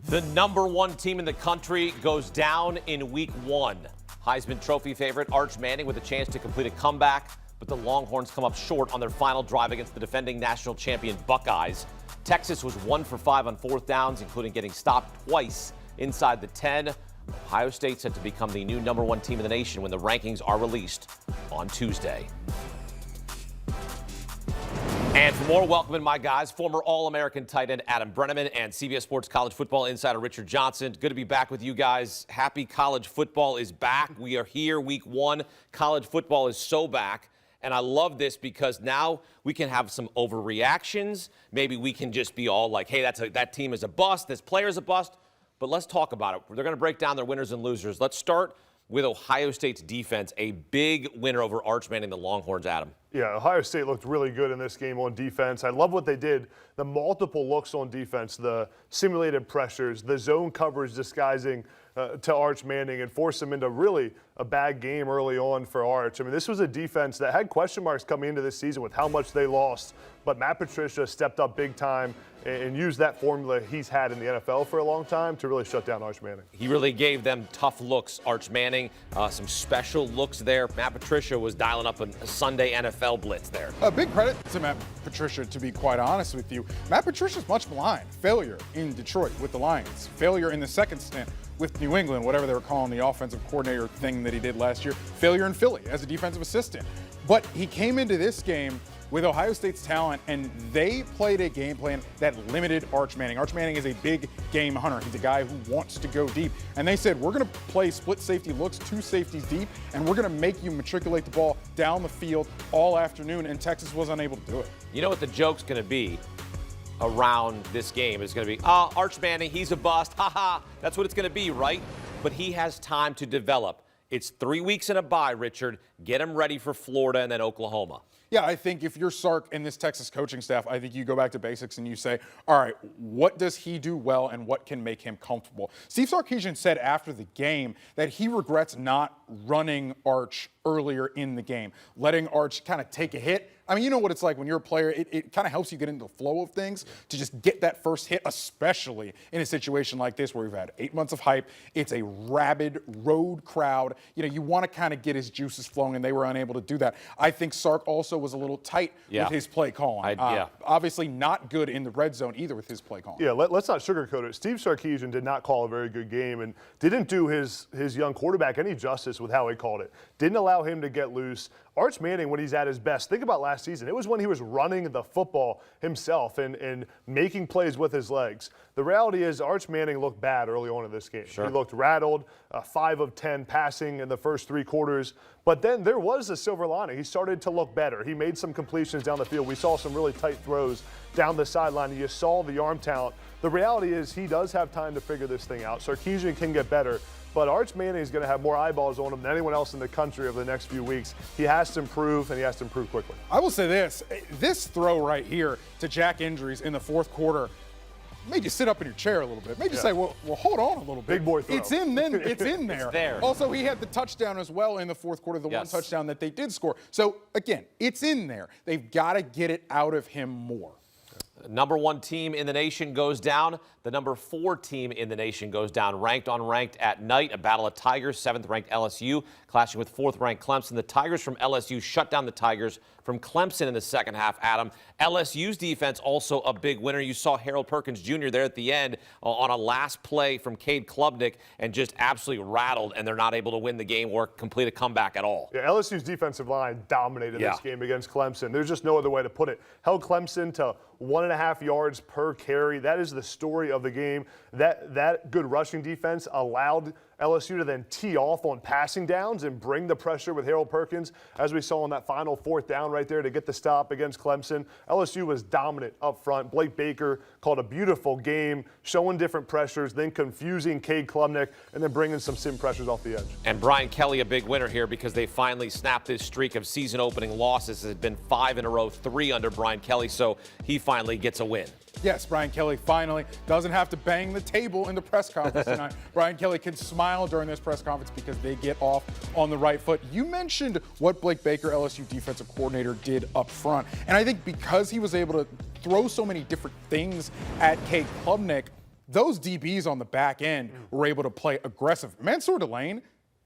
The number one team in the country goes down in week one. Heisman Trophy favorite Arch Manning with a chance to complete a comeback, but the Longhorns come up short on their final drive against the defending national champion Buckeyes. Texas was 1 for 5 on fourth downs, including getting stopped twice inside the 10. Ohio State set to become the new number one team in the nation when the rankings are released on Tuesday. And for more, welcome in my guys, former All-American tight end Adam Breneman and CBS Sports college football insider Richard Johnson. Good to be back with you guys. Happy college football is back. We are here week one. College football is so back. And I love this because now we can have some overreactions. Maybe we can just be all like, hey, that team is a bust, this player is a bust. But let's talk about it. They're going to break down their winners and losers. Let's start with Ohio State's defense, a big winner over Arch Manning, the Longhorns, Adam. Yeah, Ohio State looked really good in this game on defense. I love what they did. The multiple looks on defense, the simulated pressures, the zone coverage disguising to Arch Manning and force him into really a bad game early on for Arch. I mean, this was a defense that had question marks coming into this season with how much they lost, but Matt Patricia stepped up big time and used that formula he's had in the NFL for a long time to really shut down Arch Manning. He really gave them tough looks, Arch Manning, some special looks there. Matt Patricia was dialing up a Sunday NFL blitz there. A big credit to Matt Patricia, to be quite honest with you. Matt Patricia's much maligned. Failure in Detroit with the Lions. Failure in the second stint with New England, whatever they were calling the offensive coordinator thing that he did last year. Failure in Philly as a defensive assistant. But he came into this game with Ohio State's talent, and they played a game plan that limited Arch Manning. Arch Manning is a big game hunter. He's a guy who wants to go deep. And they said, we're going to play split safety looks, two safeties deep, and we're going to make you matriculate the ball down the field all afternoon, and Texas was unable to do it. You know what the joke's going to be around this game is going to be, Arch Manning, he's a bust, ha. That's what it's going to be, right? But he has time to develop. It's 3 weeks in a bye, Richard. Get him ready for Florida and then Oklahoma. Yeah, I think if you're Sark and this Texas coaching staff, I think you go back to basics and you say, all right, what does he do well and what can make him comfortable? Steve Sarkisian said after the game that he regrets not running Arch earlier in the game, letting Arch kind of take a hit. I mean, you know what it's like when you're a player. It kind of helps you get into the flow of things to just get that first hit, especially in a situation like this where we've had 8 months of hype. It's a rabid road crowd. You know, you want to kind of get his juices flowing, and they were unable to do that. I think Sark also was a little tight with his play calling. Obviously not good in the red zone either with his play calling. Yeah, let's not sugarcoat it. Steve Sarkisian did not call a very good game and didn't do his young quarterback any justice with how he called it. Didn't allow him to get loose. Arch Manning, when he's at his best, think about last season. It was when he was running the football himself and making plays with his legs. The reality is Arch Manning looked bad early on in this game. Sure. He looked rattled, 5 of 10 passing in the first 3 quarters. But then there was a silver lining. He started to look better. He made some completions down the field. We saw some really tight throws down the sideline. You saw the arm talent. The reality is he does have time to figure this thing out. Sarkisian can get better. But Arch Manning is going to have more eyeballs on him than anyone else in the country over the next few weeks. He has to improve, and he has to improve quickly. I will say this throw right here to Jack Injuries in the fourth quarter made you sit up in your chair a little bit. Made you say, well, hold on a little bit. Big boy throw. It's in there. It's there. Also, he had the touchdown as well in the fourth quarter, the one touchdown that they did score. So, again, it's in there. They've got to get it out of him more. Number one team in the nation goes down. The number 4 team in the nation goes down. Ranked on ranked at night. A battle of Tigers. 7th-ranked LSU clashing with 4th-ranked Clemson. The Tigers from LSU shut down the Tigers from Clemson in the second half, Adam. LSU's defense also a big winner. You saw Harold Perkins Jr. there at the end on a last play from Cade Klubnik and just absolutely rattled, and they're not able to win the game or complete a comeback at all. Yeah, LSU's defensive line dominated this game against Clemson. There's just no other way to put it. Held Clemson to 1.5 yards per carry. That is the story of the game. That good rushing defense allowed LSU to then tee off on passing downs and bring the pressure with Harold Perkins, as we saw on that final 4th down right there to get the stop against Clemson. LSU was dominant up front. Blake Baker called a beautiful game, showing different pressures, then confusing Cade Klubnik, and then bringing some sim pressures off the edge. And Brian Kelly, a big winner here because they finally snapped this streak of season-opening losses. It had been 5 in a row, 3 under Brian Kelly, so he finally gets a win. Yes, Brian Kelly finally doesn't have to bang the table in the press conference tonight. Brian Kelly can smile during this press conference because they get off on the right foot. You mentioned what Blake Baker, LSU defensive coordinator, did up front. And I think because he was able to throw so many different things at Cade Klubnik, those DBs on the back end were able to play aggressive. Mansour Delane,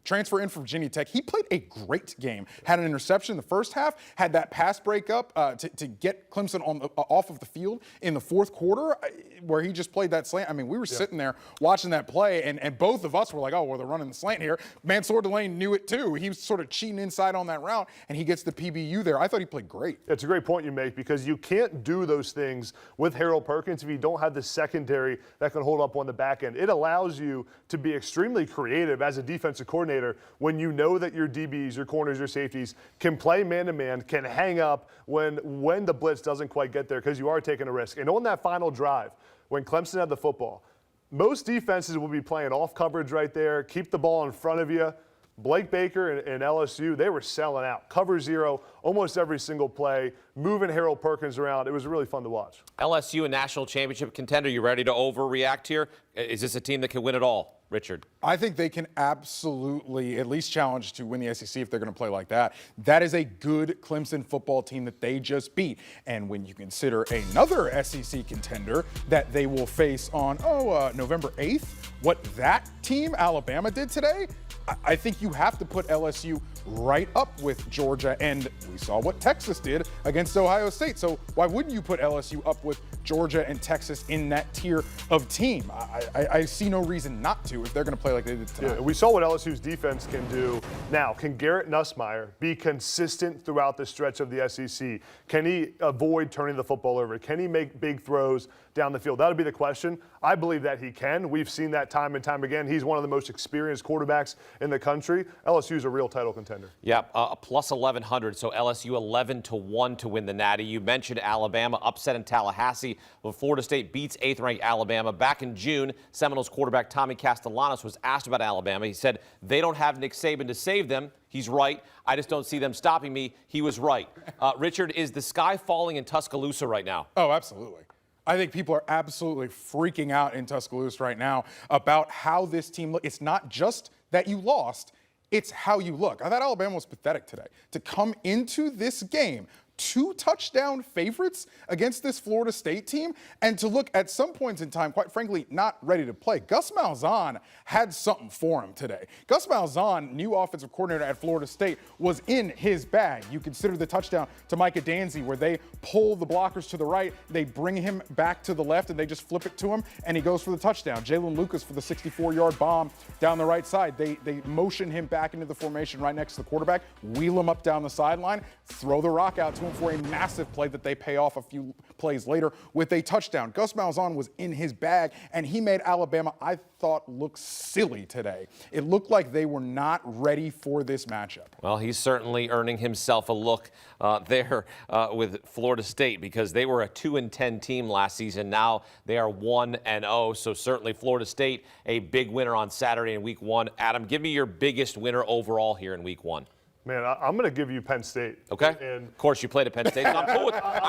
transfer in from Virginia Tech, he played a great game. Had an interception in the first half, had that pass breakup to get Clemson off of the field in the fourth quarter where he just played that slant. I mean, we were sitting there watching that play, and both of us were like, oh, well, they're running the slant here. Mansour Delane knew it too. He was sort of cheating inside on that route, and he gets the PBU there. I thought he played great. It's a great point you make, because you can't do those things with Harold Perkins if you don't have the secondary that can hold up on the back end. It allows you to be extremely creative as a defensive coordinator when you know that your DBs, your corners, your safeties can play man-to-man, can hang up when the blitz doesn't quite get there, because you are taking a risk. And on that final drive, when Clemson had the football, most defenses will be playing off coverage right there, keep the ball in front of you. Blake Baker and LSU, they were selling out. Cover zero almost every single play, moving Harold Perkins around. It was really fun to watch. LSU, a national championship contender. You ready to overreact here? Is this a team that can win it all, Richard? I think they can absolutely at least challenge to win the SEC if they're going to play like that. That is a good Clemson football team that they just beat. And when you consider another SEC contender that they will face on November 8th, what that team, Alabama, did today, I think you have to put LSU right up with Georgia, and we saw what Texas did against Ohio State. So why wouldn't you put LSU up with Georgia and Texas in that tier of team? I see no reason not to if they're going to play like they did tonight. Yeah, we saw what LSU's defense can do. Now, can Garrett Nussmeier be consistent throughout the stretch of the SEC? Can he avoid turning the football over? Can he make big throws down the field? That'll be the question. I believe that he can. We've seen that time and time again. He's one of the most experienced quarterbacks in the country. LSU's a real title contender. Yeah, plus 1,100, so LSU 11-1 to win the Natty. You mentioned Alabama upset in Tallahassee, but Florida State beats 8th-ranked Alabama. Back in June, Seminoles quarterback Tommy Castellanos was asked about Alabama. He said, they don't have Nick Saban to save them. He's right. I just don't see them stopping me. He was right. Richard, is the sky falling in Tuscaloosa right now? Oh, absolutely. I think people are absolutely freaking out in Tuscaloosa right now about how this team looks. It's not just that you lost, it's how you look. I thought Alabama was pathetic today. To come into this game 2 touchdown favorites against this Florida State team, and to look at some points in time, quite frankly, not ready to play. Gus Malzahn had something for him today. Gus Malzahn, new offensive coordinator at Florida State, was in his bag. You consider the touchdown to Micah Danzy where they pull the blockers to the right, they bring him back to the left, and they just flip it to him, and he goes for the touchdown. Jalen Lucas for the 64-yard bomb down the right side. They motion him back into the formation right next to the quarterback, wheel him up down the sideline, throw the rock out to him for a massive play that they pay off a few plays later with a touchdown. Gus Malzahn was in his bag, and he made Alabama, I thought, look silly today. It looked like they were not ready for this matchup. Well, he's certainly earning himself a look there with Florida State, because they were a 2-10 team last season. Now they are 1-0. So certainly Florida State, a big winner on Saturday in Week 1. Adam, give me your biggest winner overall here in Week 1. Man, I'm going to give you Penn State. Okay. And of course, you played at Penn State. So I'm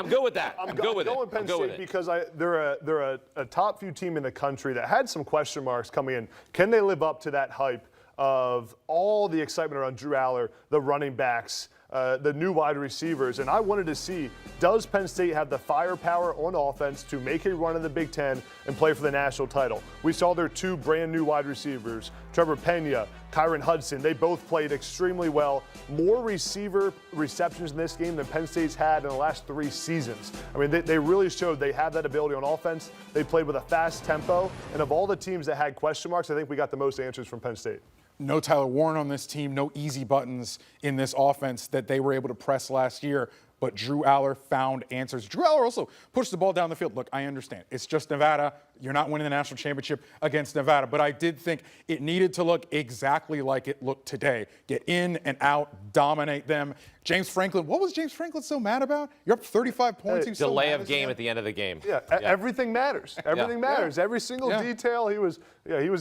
good with that. I'm good with going Penn State because they're a top few team in the country that had some question marks coming in. Can they live up to that hype of all the excitement around Drew Aller, the running backs, the new wide receivers? And I wanted to see, does Penn State have the firepower on offense to make a run in the Big Ten and play for the national title? We saw their 2 brand new wide receivers, Trevor Pena, Kyron Hudson. They both played extremely well. More receiver receptions in this game than Penn State's had in the last 3 seasons. I mean, they really showed they have that ability on offense. They played with a fast tempo. And of all the teams that had question marks, I think we got the most answers from Penn State. No Tyler Warren on this team, no easy buttons in this offense that they were able to press last year. But Drew Aller found answers. Drew Aller also pushed the ball down the field. Look, I understand. It's just Nevada. You're not winning the national championship against Nevada. But I did think it needed to look exactly like it looked today. Get in and out, dominate them. James Franklin, what was James Franklin so mad about? You're up 35 points. He delay of game at the end of the game. Yeah, everything matters. Everything matters. Every single detail, he was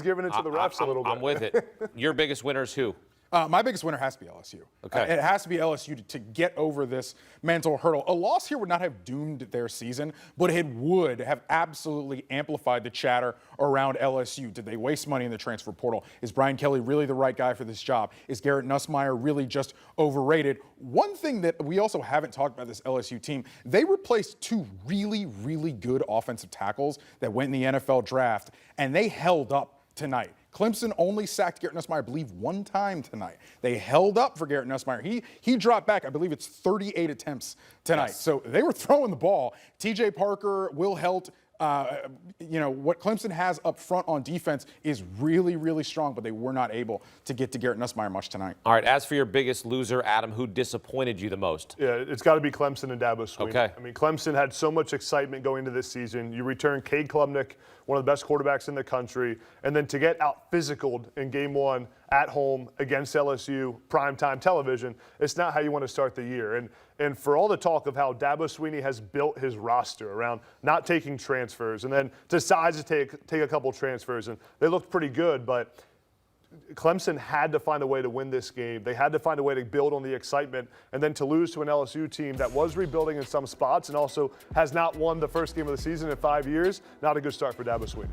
giving it to the refs a little bit. I'm with it. Your biggest winners who? My biggest winner has to be LSU. Okay. It has to be LSU to get over this mental hurdle. A loss here would not have doomed their season, but it would have absolutely amplified the chatter around LSU. Did they waste money in the transfer portal? Is Brian Kelly really the right guy for this job? Is Garrett Nussmeier really just overrated? One thing that we also haven't talked about this LSU team, they replaced two really, really good offensive tackles that went in the NFL draft, and they held up tonight. Clemson only sacked Garrett Nussmeier, I believe, one time tonight. They held up for Garrett Nussmeier. He dropped back, I believe it's 38 attempts tonight. Yes. So they were throwing the ball. TJ Parker, Will Helt, what Clemson has up front on defense is really, really strong, but they were not able to get to Garrett Nussmeier much tonight. All right, as for your biggest loser, Adam, who disappointed you the most? Yeah, it's got to be Clemson and Dabo Swinney. Okay. I mean, Clemson had so much excitement going into this season. You return Cade Klubnik, one of the best quarterbacks in the country, and then to get out physicaled in game one at home against LSU, primetime television, it's not how you want to start the year. And for all the talk of how Dabo Swinney has built his roster around not taking transfers and then decides to take a couple transfers, and they looked pretty good, but Clemson had to find a way to win this game. They had to find a way to build on the excitement, and then to lose to an LSU team that was rebuilding in some spots and also has not won the first game of the season in 5 years, not a good start for Dabo Swinney.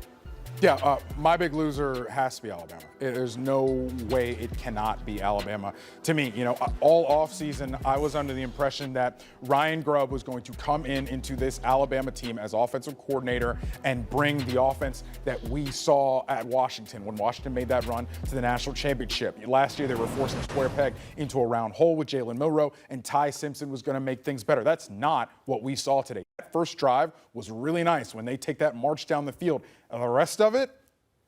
Yeah, my big loser has to be Alabama. There's no way it cannot be Alabama. To me, all offseason, I was under the impression that Ryan Grubb was going to come into this Alabama team as offensive coordinator and bring the offense that we saw at Washington when Washington made that run to the national championship. Last year, they were forcing a square peg into a round hole with Jalen Milroe, and Ty Simpson was going to make things better. That's not what we saw today. That first drive was really nice when they take that march down the field. And the rest of it,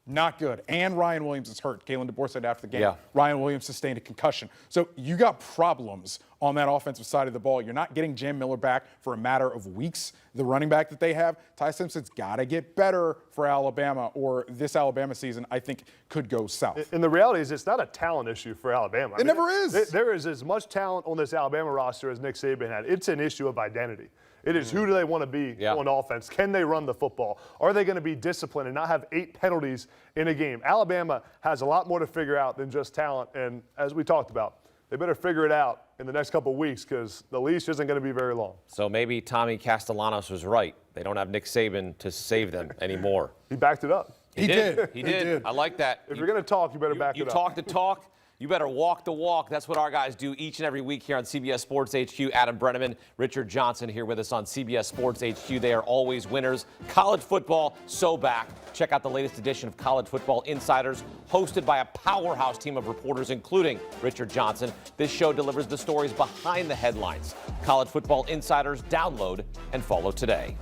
not good. And Ryan Williams is hurt. Kalen DeBoer said after the game, Yeah. Ryan Williams sustained a concussion. So you got problems on that offensive side of the ball. You're not getting Jam Miller back for a matter of weeks. The running back that they have, Ty Simpson's got to get better for Alabama, or this Alabama season, I think, could go south. And the reality is it's not a talent issue for Alabama. It never is. There is as much talent on this Alabama roster as Nick Saban had. It's an issue of identity. It is who do they want to be on offense? Can they run the football? Are they going to be disciplined and not have 8 penalties in a game? Alabama has a lot more to figure out than just talent. And as we talked about, they better figure it out in the next couple of weeks because the leash isn't going to be very long. So maybe Tommy Castellanos was right. They don't have Nick Saban to save them anymore. He backed it up. He did. I like that. If you're going to talk, you better back it up. You talk the talk. You better walk the walk. That's what our guys do each and every week here on CBS Sports HQ. Adam Breneman, Richard Johnson here with us on CBS Sports HQ. They are always winners. College football, so back. Check out the latest edition of College Football Insiders, hosted by a powerhouse team of reporters, including Richard Johnson. This show delivers the stories behind the headlines. College Football Insiders, download and follow today.